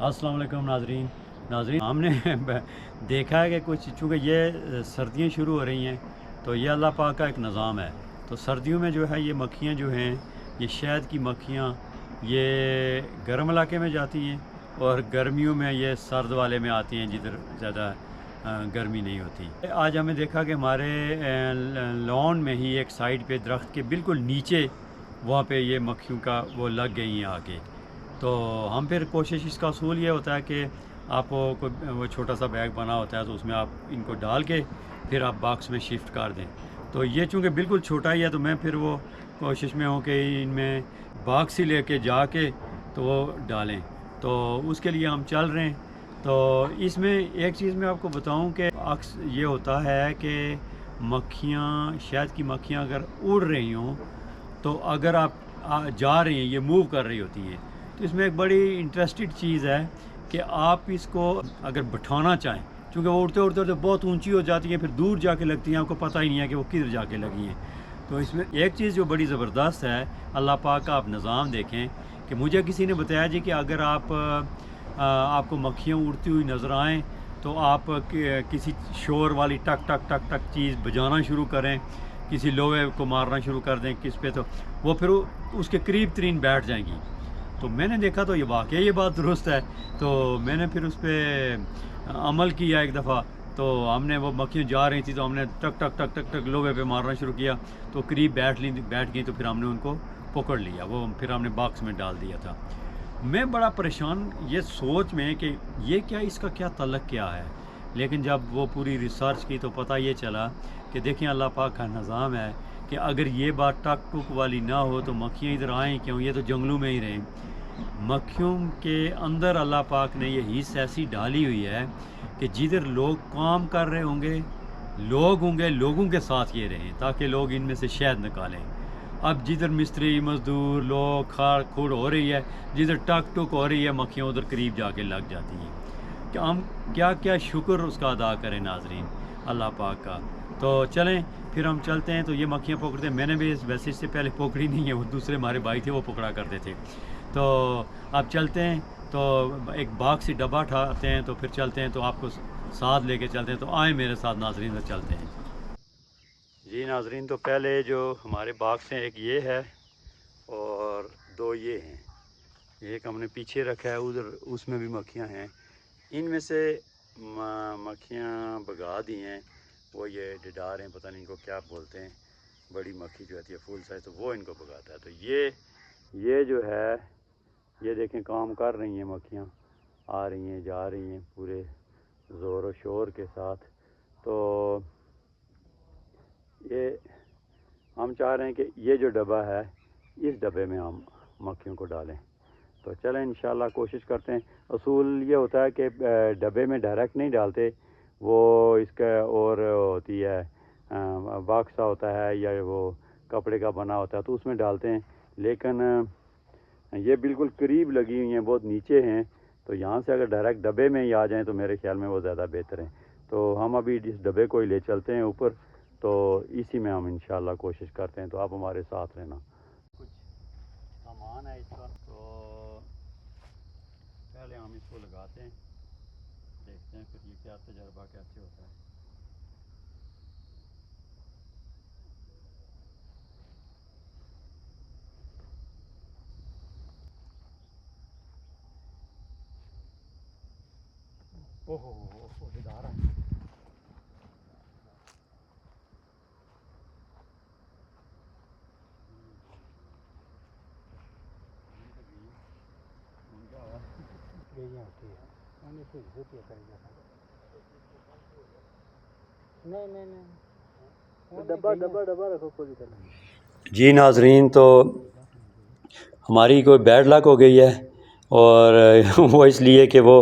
अस्सलाम वालेकुम नाजरीन। हमने देखा है कि कुछ चूँकि ये सर्दियाँ शुरू हो रही हैं तो ये अल्लाह पाक का एक निज़ाम है। तो सर्दियों में जो है ये मक्खियाँ जो हैं, ये शहद की मक्खियाँ, ये गर्म इलाके में जाती हैं और गर्मियों में ये सर्द वाले में आती हैं जिधर ज़्यादा गर्मी नहीं होती। आज हमें देखा कि हमारे लॉन में ही एक साइड पे दरख्त के बिल्कुल नीचे वहाँ पे ये मक्खियों का वो लग गई हैं आके। तो हम फिर कोशिश इसका असूल ये होता है कि आप वो छोटा सा बैग बना होता है तो उसमें आप इनको डाल के फिर आप बॉक्स में शिफ्ट कर दें। तो ये चूँकि बिल्कुल छोटा ही है तो मैं फिर वो कोशिश में हूँ कि इनमें बॉक्स ही लेके जाके तो वो डालें। तो उसके लिए हम चल रहे हैं। तो इसमें एक चीज़ मैं आपको बताऊं कि अक्सर ये होता है कि मक्खियाँ, शहद की मक्खियाँ अगर उड़ रही हों तो अगर आप जा रही हैं, ये मूव कर रही होती हैं, तो इसमें एक बड़ी इंटरेस्टेड चीज़ है कि आप इसको अगर बिठाना चाहें, क्योंकि वो उड़ते उड़ते उड़ते बहुत ऊंची हो जाती हैं, फिर दूर जाके लगती हैं, आपको पता ही नहीं है कि वो किधर जाके लगी हैं। तो इसमें एक चीज़ जो बड़ी ज़बरदस्त है, अल्लाह पाक का आप निज़ाम देखें कि मुझे किसी ने बताया जी कि अगर आपको मक्खियाँ उड़ती हुई नज़र आएँ तो आप किसी शोर वाली टक टक टक टक चीज़ बजाना शुरू करें, किसी लोहे को मारना शुरू कर दें किस पे, तो वो फिर उसके करीब तरीन बैठ जाएंगी। तो मैंने देखा तो ये वाकई ये बात दुरुस्त है। तो मैंने फिर उस पर अमल किया एक दफ़ा। तो हमने वो मक्खियाँ जा रही थी तो हमने टक टक टक टक टक लोहे पे मारना शुरू किया तो करीब बैठ गई। तो फिर हमने उनको पकड़ लिया, वो फिर हमने बॉक्स में डाल दिया था। मैं बड़ा परेशान ये सोच में कि ये क्या, इसका क्या तल्लक क्या है। लेकिन जब वो पूरी रिसर्च की तो पता ये चला कि देखिए अल्लाह पाक का निज़ाम है कि अगर ये बात टक टुक वाली ना हो तो मक्खियाँ इधर आएँ क्यों, ये तो जंगलों में ही रहें। मक्खियों के अंदर अल्लाह पाक ने ये हिस्स ऐसी डाली हुई है कि जिधर लोग काम कर रहे होंगे, लोग होंगे, लोगों के साथ ये रहें ताकि लोग इनमें से शहद निकालें। अब जिधर मिस्त्री मज़दूर लोग खाड़ खुड़ हो रही है, जिधर टक टुक हो रही है, मक्खियाँ उधर करीब जाके लग जाती हैं। कि हम क्या क्या शुक्र उसका अदा करें नाजरीन अल्लाह पाक का। तो चलें फिर हम चलते हैं। तो ये मक्खियाँ पकड़ते हैं, मैंने भी वैसे इससे पहले पकड़ी नहीं है, वो दूसरे हमारे भाई थे वो पकड़ा करते थे। तो अब चलते हैं, तो एक बाग से डब्बा उठाते हैं तो फिर चलते हैं, तो आपको साथ लेके चलते हैं। तो आए मेरे साथ नाजरीन, तो चलते हैं जी नाजरीन। तो पहले जो हमारे बाग से एक ये है और दो ये हैं, एक हमने पीछे रखा है, उधर उसमें भी मक्खियाँ हैं। इनमें से मक्खियाँ भगा दी हैं, वो ये डिडार हैं, पता नहीं इनको क्या बोलते हैं, बड़ी मक्खी जो आती है फुल साइज, तो वो इनको भगाता है। तो ये जो है, ये देखें काम कर रही हैं मक्खियाँ, आ रही हैं जा रही हैं पूरे ज़ोर और शोर के साथ। तो ये हम चाह रहे हैं कि ये जो डब्बा है इस डब्बे में हम मक्खियों को डालें। तो चलें इंशाल्लाह कोशिश करते हैं। असूल ये होता है कि डब्बे में डायरेक्ट नहीं डालते, वो इसका और होती है बक्सा होता है या वो कपड़े का बना होता है तो उसमें डालते हैं। लेकिन ये बिल्कुल करीब लगी हुई हैं, बहुत नीचे हैं, तो यहाँ से अगर डायरेक्ट डब्बे में ही आ जाएँ तो मेरे ख्याल में वो ज़्यादा बेहतर है। तो हम अभी इस डब्बे को ही ले चलते हैं ऊपर, तो इसी में हम इंशाल्लाह कोशिश करते हैं। तो आप हमारे साथ रहना। कुछ सामान है इसका, तो पहले हम इसको लगाते हैं, देखते हैं फिर ये क्या तजर्बा कैसे होता है। ओहो दिदार है। डब्बा डब्बा डब्बा रखो पूरी तरह। जी नाजरीन, तो हमारी कोई बैड लक हो गई है और वो इसलिए कि वो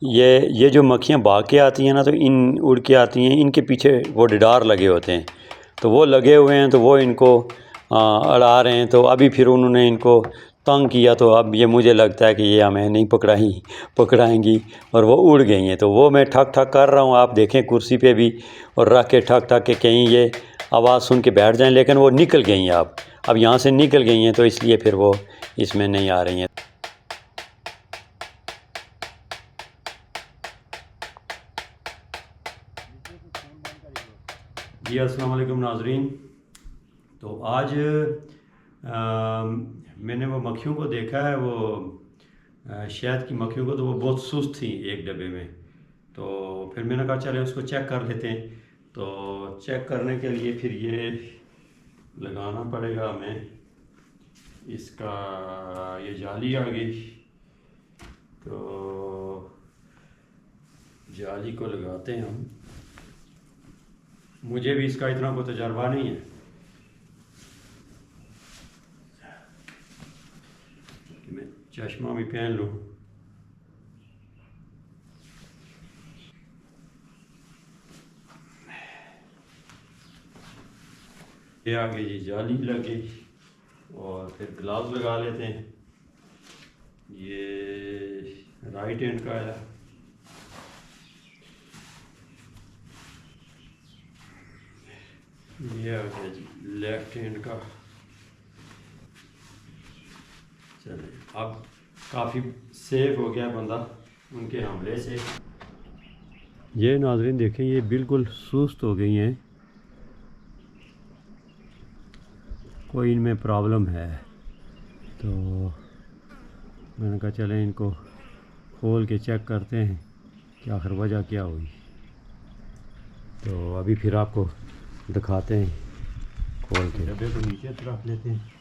ये जो मक्खियाँ भाग के आती हैं ना, तो इन उड़ के आती हैं, इनके पीछे वो डिडार लगे होते हैं, तो वो लगे हुए हैं, तो वो इनको अड़ा रहे हैं। तो अभी फिर उन्होंने इनको तंग किया, तो अब ये मुझे लगता है कि ये हमें नहीं पकड़ाएंगी और वो उड़ गई हैं। तो वो मैं ठक ठक कर रहा हूँ, आप देखें कुर्सी पे भी, और रख के ठक ठक के कहीं ये आवाज़ सुन के बैठ जाएं, लेकिन वो निकल गई हैं। अब यहाँ से निकल गई हैं, तो इसलिए फिर वो इसमें नहीं आ रही हैं। जी अस्सलाम वालेकुम नाजरीन। तो आज मैंने वो मक्खियों को देखा है, वो शहद की मक्खियों को, तो वो बहुत सुस्त थी एक डब्बे में। तो फिर मैंने कहा चले उसको चेक कर लेते हैं। तो चेक करने के लिए फिर ये लगाना पड़ेगा हमें, इसका ये जाली आ गई। तो जाली को लगाते हैं हम। मुझे भी इसका इतना कोई तजर्बा नहीं है कि मैं चश्मा भी पहन लूँ। ये आगे जी जाली लग गई, और फिर ग्लव्स लगा लेते हैं। ये राइट हैंड का है, ये आ गया जी लेफ्ट हैंड का। चलिए अब काफ़ी सेफ हो गया बंदा उनके हमले से। ये नाज़रीन देखें, ये बिल्कुल सुस्त हो गई हैं, कोई इनमें प्रॉब्लम है। तो मैंने कहा चलें इनको खोल के चेक करते हैं कि आखिर वजह क्या हुई। तो अभी फिर आपको दिखाते हैं खोल के। डब्बे को नीचे रख लेते हैं।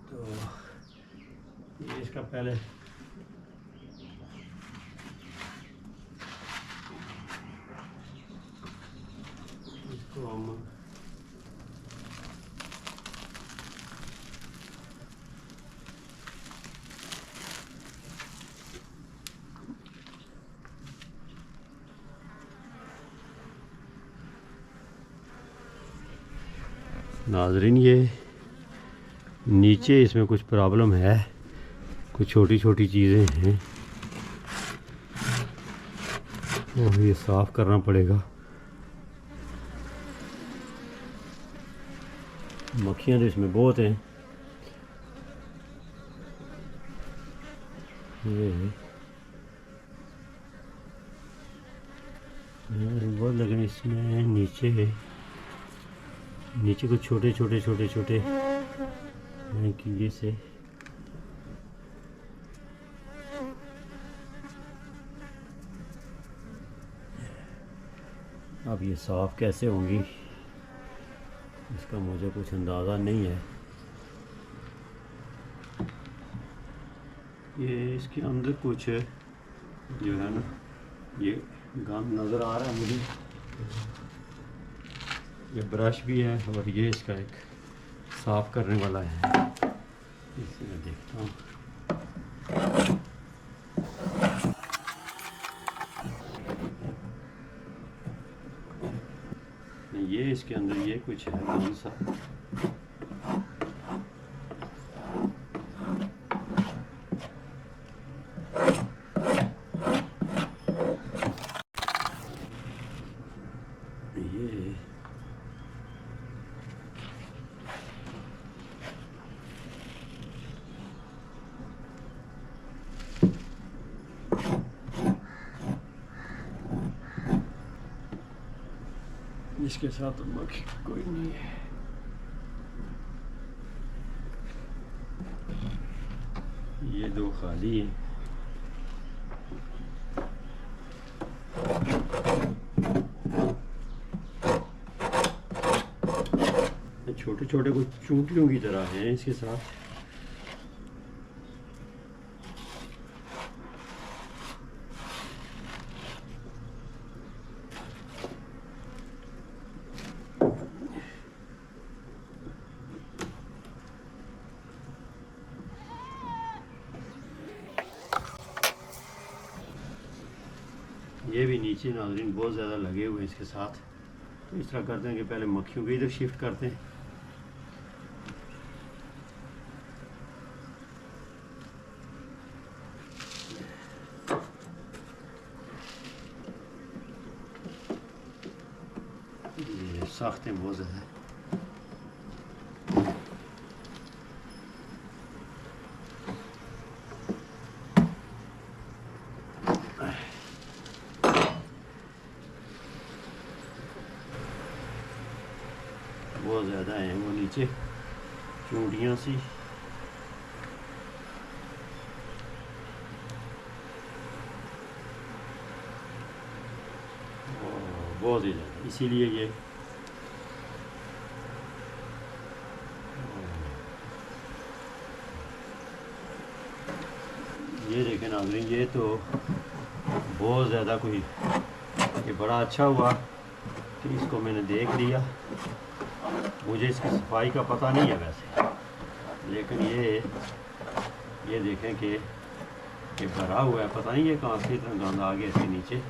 तो ये इसका पहले इसको हम नाजरीन, ये नीचे इसमें कुछ प्रॉब्लम है, कुछ छोटी छोटी चीज़ें हैं, और ये साफ़ करना पड़ेगा। मक्खियाँ तो इसमें बहुत हैं। ये बहुत लग रहे इसमें। नीचे कुछ छोटे कीड़े से। अब ये साफ़ कैसे होंगी इसका मुझे कुछ अंदाज़ा नहीं है। ये इसके अंदर कुछ जो है ना, ये गंद नज़र आ रहा है मुझे। ये ब्रश भी है, और ये इसका एक साफ़ करने वाला है। इसे मैं देखता हूँ। ये इसके अंदर ये कुछ है कौन सा। इसके साथ मक्खी कोई नहीं है। ये दो खाली हैं। छोटे छोटे कुछ चूंटियों की तरह हैं इसके साथ। ये भी नीचे नाज़रीन बहुत ज़्यादा लगे हुए हैं इसके साथ। तो इस तरह करते हैं कि पहले मक्खियों को इधर शिफ्ट करते हैं। ये सख्त है बहुत ज़्यादा। बहुत ज़्यादा हैं वो नीचे चूंटियाँ सी। बहुत ही ज़्यादा, इसीलिए ये देखें नाज़रीन, ये तो बहुत ज़्यादा कोई, ये बड़ा अच्छा हुआ कि इसको मैंने देख लिया। मुझे इसकी सफाई का पता नहीं है वैसे, लेकिन ये देखें कि ये भरा हुआ है, पता नहीं ये कहाँ से इतना गंद आ गया इसके नीचे।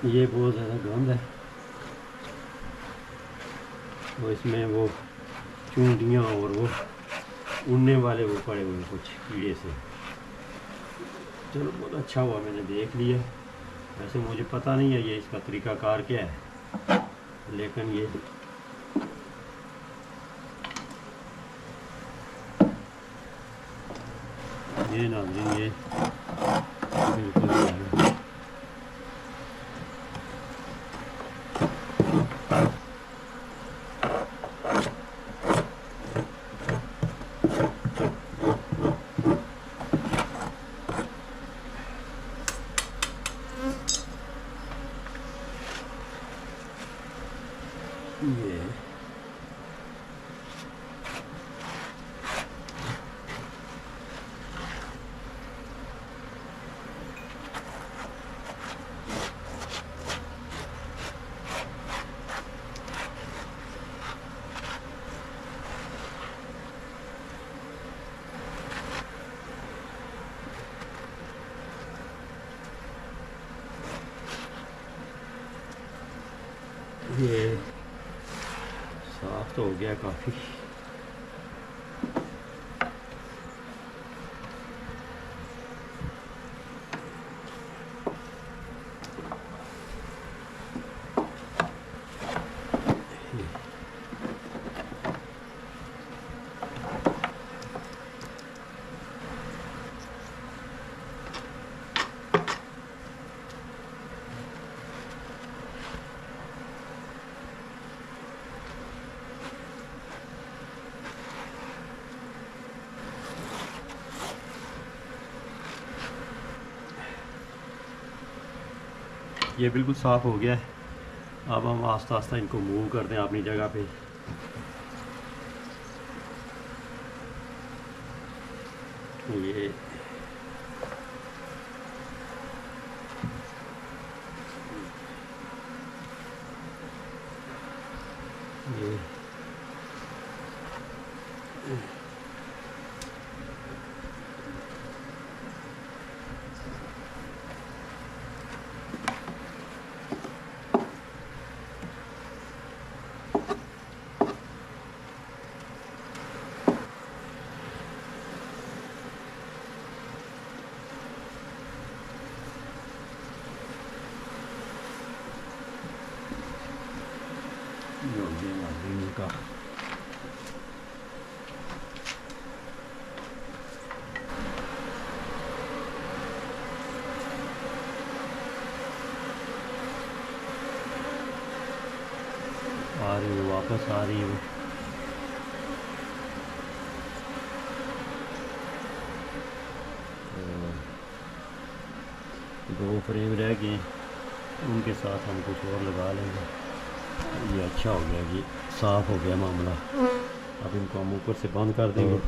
ये बहुत ज़्यादा गंद है, वो इसमें वो चूंटियाँ और वो उड़ने वाले वो पड़े हुए कुछ कीड़े से। चलो बहुत अच्छा हुआ मैंने देख लिया। वैसे मुझे पता नहीं है ये इसका तरीक़ाकार क्या है, लेकिन ये नाज़रीन ये बिल्कुल ये ये साफ तो हो गया काफ़ी। ये बिल्कुल साफ़ हो गया है। अब हम आस्ता आस्ता इनको मूव करते हैं अपनी जगह पे। ये का आ रही है, वापस आ रही है। दो फ्रेम रह गए, उनके साथ हम कुछ और लगा लेंगे। ये अच्छा हो गया जी, साफ़ हो गया मामला। अब इनको हम ऊपर से बंद कर देंगे।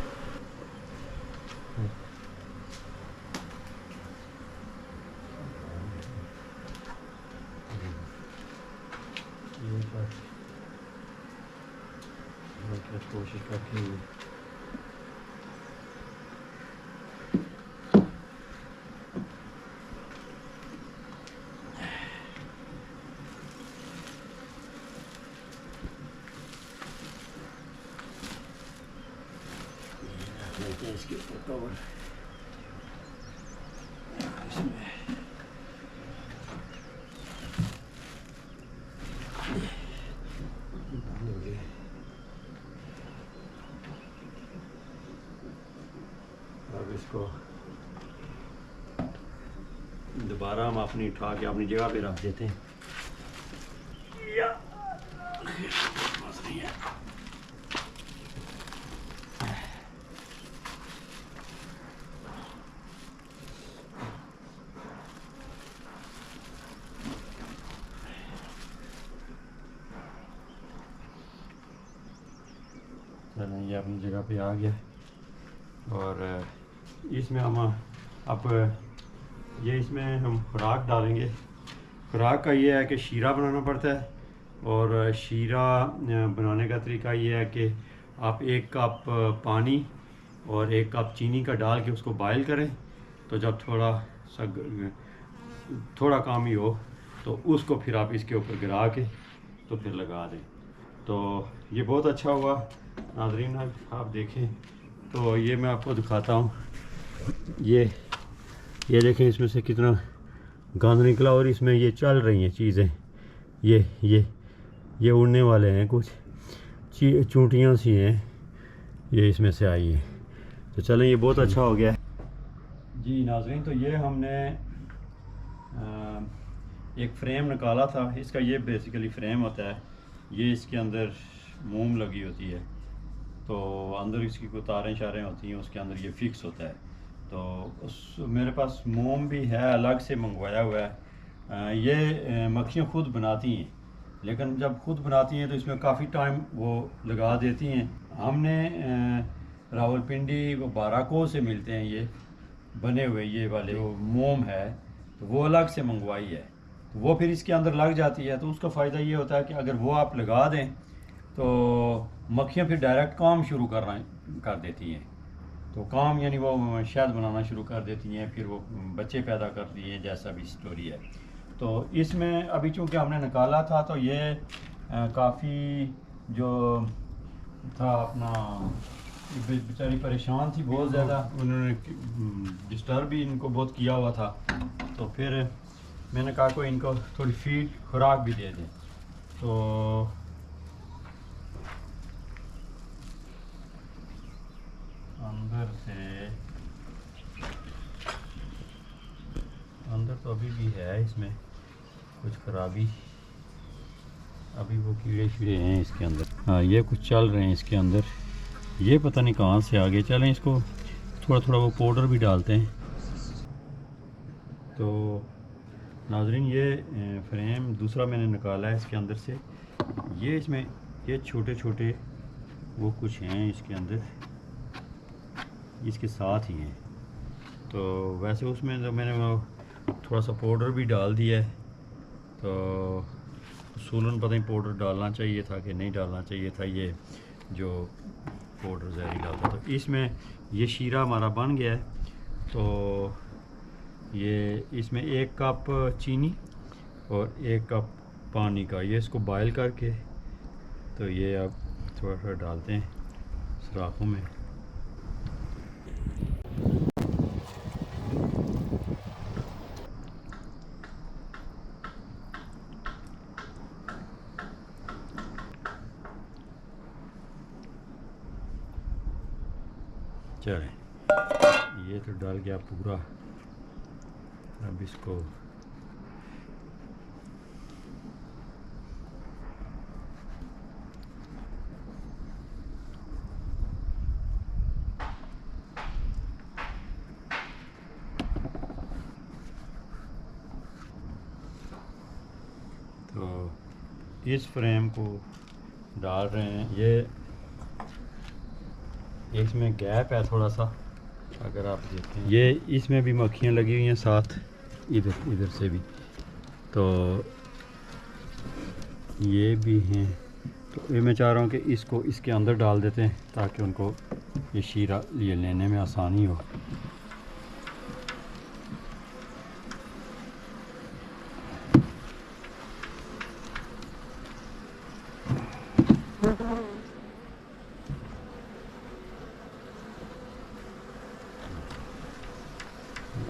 कोशिश करते हैं इसके ऊपर कवर। अब इसको दोबारा हम अपनी उठा के अपनी जगह पे रख देते हैं। चलें, ये अपनी जगह पे आ गया और इसमें हम अब ये इसमें हम खुराक डालेंगे। खुराक का ये है कि शीरा बनाना पड़ता है और शीरा बनाने का तरीका ये है कि आप 1 कप पानी और 1 कप चीनी का डाल के उसको बॉयल करें, तो जब थोड़ा काम ही हो तो उसको फिर आप इसके ऊपर गिरा के तो फिर लगा दें। तो ये बहुत अच्छा हुआ नाज़रीन, आप देखें तो ये मैं आपको दिखाता हूँ। ये देखें इसमें से कितना गंद निकला और इसमें ये चल रही हैं चीज़ें, ये उड़ने वाले हैं, कुछ चूंटियाँ सी हैं ये इसमें से आई हैं। तो चलें, ये बहुत अच्छा हो गया जी नाज़रीन। तो ये हमने एक फ्रेम निकाला था, इसका ये बेसिकली फ्रेम होता है, ये इसके अंदर मोम लगी होती है, तो अंदर इसकी कोई तारें शारें होती हैं, उसके अंदर ये फिक्स होता है। तो मेरे पास मोम भी है, अलग से मंगवाया हुआ है। ये मक्खियाँ खुद बनाती हैं, लेकिन जब खुद बनाती हैं तो इसमें काफ़ी टाइम वो लगा देती हैं। हमने रावलपिंडी व बाराको से मिलते हैं ये बने हुए, ये वाले जो मोम है, तो वो अलग से मंगवाई है, तो वो फिर इसके अंदर लग जाती है। तो उसका फ़ायदा ये होता है कि अगर वो आप लगा दें तो मक्खियाँ फिर डायरेक्ट काम शुरू कर देती हैं। तो काम यानी वो शहद बनाना शुरू कर देती हैं, फिर वो बच्चे पैदा करती हैं, जैसा भी स्टोरी है। तो इसमें अभी चूँकि हमने निकाला था तो ये काफ़ी जो था अपना बेचारी परेशान थी बहुत ज़्यादा, उन्होंने डिस्टर्ब भी इनको बहुत किया हुआ था। तो फिर मैंने कहा को इनको थोड़ी फीड खुराक भी दे दें। तो अंदर तो अभी भी है इसमें कुछ खराबी, अभी वो कीड़े शीड़े हैं इसके अंदर। हाँ, ये कुछ चल रहे हैं इसके अंदर, ये पता नहीं कहाँ से आगे। चलें, इसको थोड़ा थोड़ा वो पाउडर भी डालते हैं। तो नाज़रीन, ये फ्रेम दूसरा मैंने निकाला है इसके अंदर से। ये इसमें ये छोटे छोटे वो कुछ हैं इसके अंदर, इसके साथ ही हैं। तो वैसे उसमें तो मैंने वो थोड़ा सा पाउडर भी डाल दिया है, तो उसूलन पता नहीं पाउडर डालना चाहिए था कि नहीं डालना चाहिए था, ये जो पाउडर जहरीला होता। तो इसमें ये शीरा हमारा बन गया है। तो ये इसमें 1 कप चीनी और 1 कप पानी का, ये इसको बॉयल करके तो ये अब थोड़ा थोड़ा डालते हैं सुराखों में। चलें, ये तो डाल गया पूरा। अब इसको तो इस फ्रेम को डाल रहे हैं। ये इसमें गैप है थोड़ा सा, अगर आप देखें ये इसमें भी मक्खियाँ लगी हुई हैं साथ, इधर से भी, तो ये भी हैं। तो ये मैं चाह रहा हूँ कि इसको इसके अंदर डाल देते हैं ताकि उनको ये शीरा ये लेने में आसानी हो।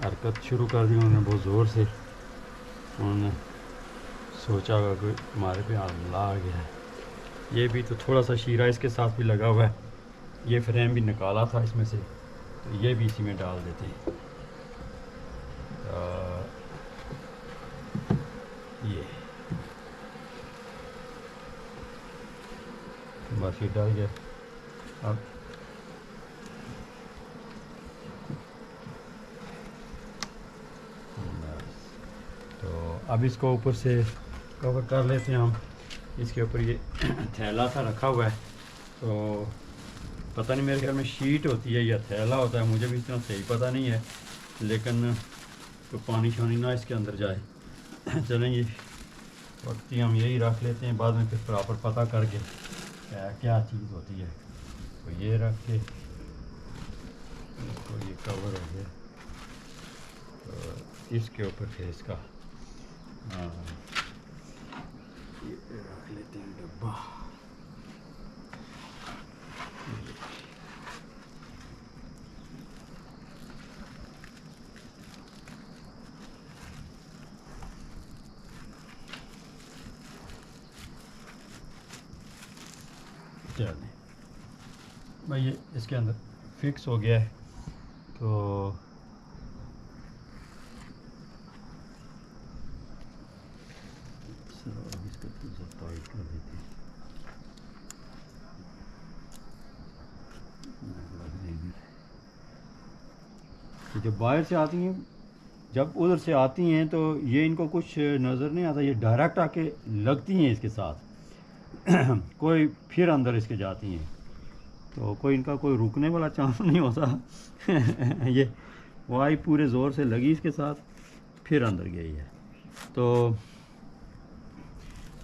हरकत शुरू कर दी उन्होंने बहुत ज़ोर से। उन्होंने सोचा होगा कि हमारे पे हमला आ गया है। ये भी तो थोड़ा सा शीरा इसके साथ भी लगा हुआ है, ये फ्रेम भी निकाला था इसमें से, तो ये भी इसी में डाल देते हैं। ये बस ये डल गया। अब तो अब इसको ऊपर से कवर कर लेते हैं हम। इसके ऊपर ये थैला सा रखा हुआ है, तो पता नहीं मेरे ख्याल में शीट होती है या थैला होता है, मुझे भी इतना सही पता नहीं है, लेकिन तो पानी शानी ना इसके अंदर जाए। चलें ये वक्त हम यही रख लेते हैं, बाद में फिर प्रॉपर पता करके क्या चीज़ होती है। तो ये रख के इसको ये कवर हो गया, तो इसके ऊपर फिर इसका ये रख लेते हैं डब्बा। चलें भाई, ये इसके अंदर फिक्स हो गया है, तो इसको टाइट कर देते हैं। तो जब बाहर से आती हैं, जब उधर से आती हैं, तो ये इनको कुछ नज़र नहीं आता, ये डायरेक्ट आके लगती हैं इसके साथ। कोई फिर अंदर इसके जाती हैं, तो कोई इनका कोई रुकने वाला चांस नहीं होता। ये वो आई पूरे ज़ोर से लगी इसके साथ, फिर अंदर गई है। तो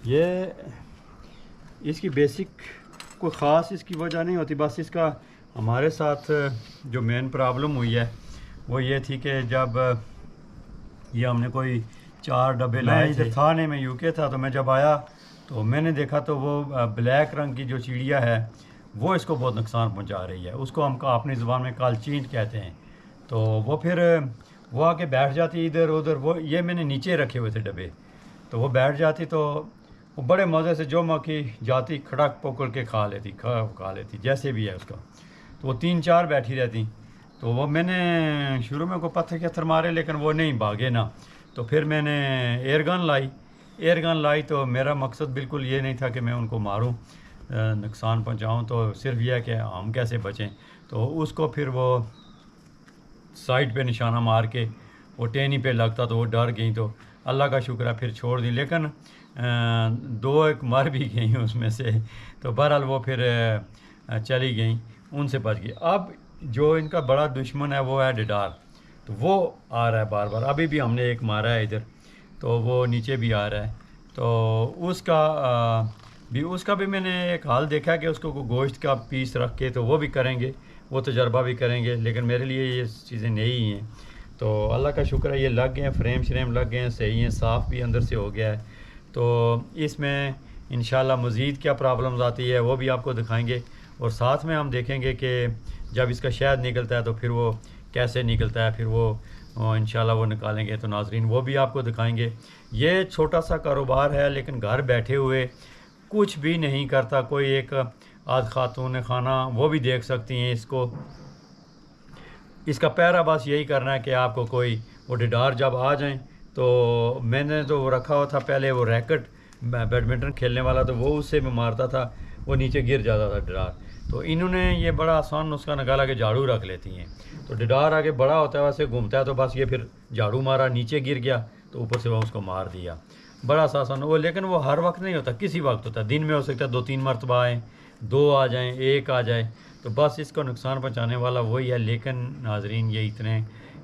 ये इसकी बेसिक कोई ख़ास इसकी वजह नहीं होती, बस इसका हमारे साथ जो मेन प्रॉब्लम हुई है वो ये थी कि जब ये हमने कोई 4 डब्बे लाए थे, था नहीं, मैं यूके था, तो मैं जब आया तो मैंने देखा तो वो ब्लैक रंग की जो चिड़िया है वो इसको बहुत नुकसान पहुंचा रही है। उसको हम अपनी ज़ुबान में कालचींट कहते हैं। तो वो फिर वो आके बैठ जाती इधर उधर। वो ये मैंने नीचे रखे हुए थे डब्बे, तो वो बैठ जाती, तो वो बड़े मज़े से जो मक्खी जाती खड़क पकड़ के खा लेती जैसे भी है उसका। तो वो 3-4 बैठी रहती। तो वो मैंने शुरू में को पत्थर मारे, लेकिन वो नहीं भागे ना। तो फिर मैंने एयर गन लाई। तो मेरा मकसद बिल्कुल ये नहीं था कि मैं उनको मारूं, नुकसान पहुंचाऊं, तो सिर्फ यह है कि हम कैसे बचें। तो उसको फिर वो साइड पे निशाना मार के वो टेनी पे लगता, तो वो डर गई। तो अल्लाह का शुक्र है फिर छोड़ दी, लेकिन 2-1 मर भी गई उसमें से। तो बहरहाल वो फिर चली गई, उनसे बच गई। अब जो इनका बड़ा दुश्मन है वो है डिडार। तो वो आ रहा है बार बार, अभी भी हमने एक मारा है इधर, तो वो नीचे भी आ रहा है। तो उसका भी मैंने एक हाल देखा है कि उसको गोश्त का पीस रख के तो वो भी करेंगे, वो तजर्बा भी करेंगे, लेकिन मेरे लिए ये चीज़ें नई हैं। तो अल्लाह का शुक्र है ये लग गए हैं, फ्रेम श्रेम लग गए हैं, सही हैं, साफ़ भी अंदर से हो गया है। तो इसमें इंशाल्लाह मज़ीद क्या प्रॉब्लम्स आती है वो भी आपको दिखाएंगे, और साथ में हम देखेंगे कि जब इसका शहद निकलता है तो फिर वो कैसे निकलता है, फिर वो इंशाल्लाह वो निकालेंगे। तो नाज़रीन वो भी आपको दिखाएंगे। ये छोटा सा कारोबार है, लेकिन घर बैठे हुए कुछ भी नहीं करता कोई, एक आध खातून खाना वो भी देख सकती हैं इसको। इसका पहरा बस यही करना है कि आपको कोई वो डिडार जब आ जाएं, तो मैंने तो वो रखा हुआ था पहले, वो रैकेट बैडमिंटन खेलने वाला, तो वो उससे मैं मारता था, वो नीचे गिर जाता था डिडार। तो इन्होंने ये बड़ा आसान नुस्खा निकाला कि झाड़ू रख लेती हैं। तो डिडार आगे बड़ा होता है, वैसे घूमता है, तो बस ये फिर झाड़ू मारा, नीचे गिर गया, तो ऊपर से वह उसको मार दिया। बड़ा सा आसान वो, लेकिन वो हर वक्त नहीं होता, किसी वक्त होता है। दिन में हो सकता है 2-3 मरतबा आएँ, 2 आ जाएँ, 1 आ जाए, तो बस इसको नुकसान पहुँचाने वाला वही है। लेकिन नाजरीन ये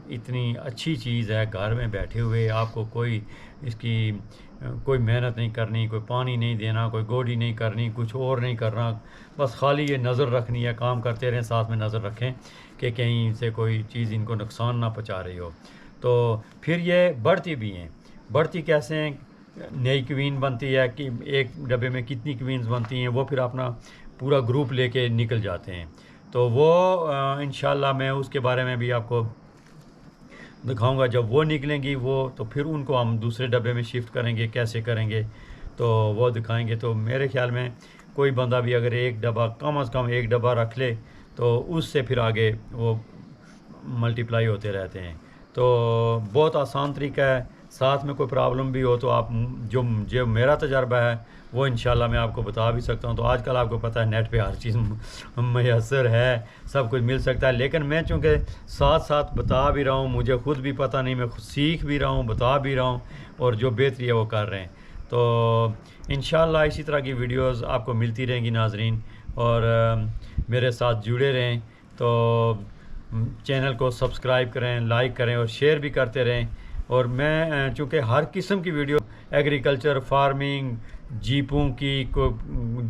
इतनी अच्छी चीज़ है, घर में बैठे हुए आपको कोई इसकी कोई मेहनत नहीं करनी, कोई पानी नहीं देना, कोई गोडी नहीं करनी, कुछ और नहीं करना, बस खाली ये नज़र रखनी है। काम करते रहें, साथ में नज़र रखें कि कहीं से कोई चीज़ इनको नुकसान ना पहुँचा रही हो। तो फिर ये बढ़ती भी हैं। बढ़ती कैसे हैं, नई क्वीन बनती है कि एक डब्बे में कितनी क्वीन्स बनती हैं, वो फिर अपना पूरा ग्रुप लेके निकल जाते हैं। तो वो इंशाल्लाह मैं उसके बारे में भी आपको दिखाऊंगा। जब वो निकलेंगी वो, तो फिर उनको हम दूसरे डब्बे में शिफ्ट करेंगे, कैसे करेंगे तो वो दिखाएंगे। तो मेरे ख्याल में कोई बंदा भी अगर एक डब्बा, कम से कम एक डब्बा रख ले, तो उससे फिर आगे वो मल्टीप्लाई होते रहते हैं। तो बहुत आसान तरीका है। साथ में कोई प्रॉब्लम भी हो तो आप, जो जो मेरा तजर्बा है वो इंशाल्लाह मैं आपको बता भी सकता हूँ। तो आजकल आपको पता है नेट पे हर चीज़ मैसर है, सब कुछ मिल सकता है। लेकिन मैं चूँकि साथ साथ बता भी रहा हूँ, मुझे ख़ुद भी पता नहीं, मैं खुद सीख भी रहा हूँ, बता भी रहा हूँ, और जो बेहतरी है वो कर रहे हैं। तो इंशाल्लाह इसी तरह की वीडियोस आपको मिलती रहेंगी नाजरीन, और मेरे साथ जुड़े रहें। तो चैनल को सब्सक्राइब करें, लाइक करें और शेयर भी करते रहें। और मैं चूँकि हर किस्म की वीडियो, एग्रीकल्चर, फार्मिंग, जीपों की को,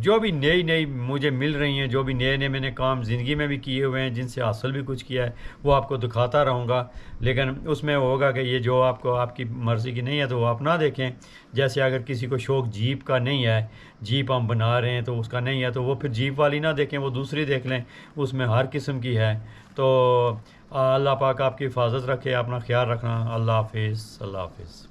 जो भी नई नई मुझे मिल रही हैं, जो भी नए नए मैंने काम ज़िंदगी में भी किए हुए हैं, जिनसे हासिल भी कुछ किया है, वो आपको दिखाता रहूँगा। लेकिन उसमें होगा कि ये जो आपको आपकी मर्ज़ी की नहीं है तो वो आप ना देखें। जैसे अगर किसी को शौक़ जीप का नहीं है, जीप हम बना रहे हैं तो उसका नहीं है, तो वो फिर जीप वाली ना देखें, वो दूसरी देख लें, उसमें हर किस्म की है। तो अल्लाह पाक आपकी हिफाजत रखे, अपना ख्याल रखना। अल्लाह हाफिज़, अल्लाह हाफिज़।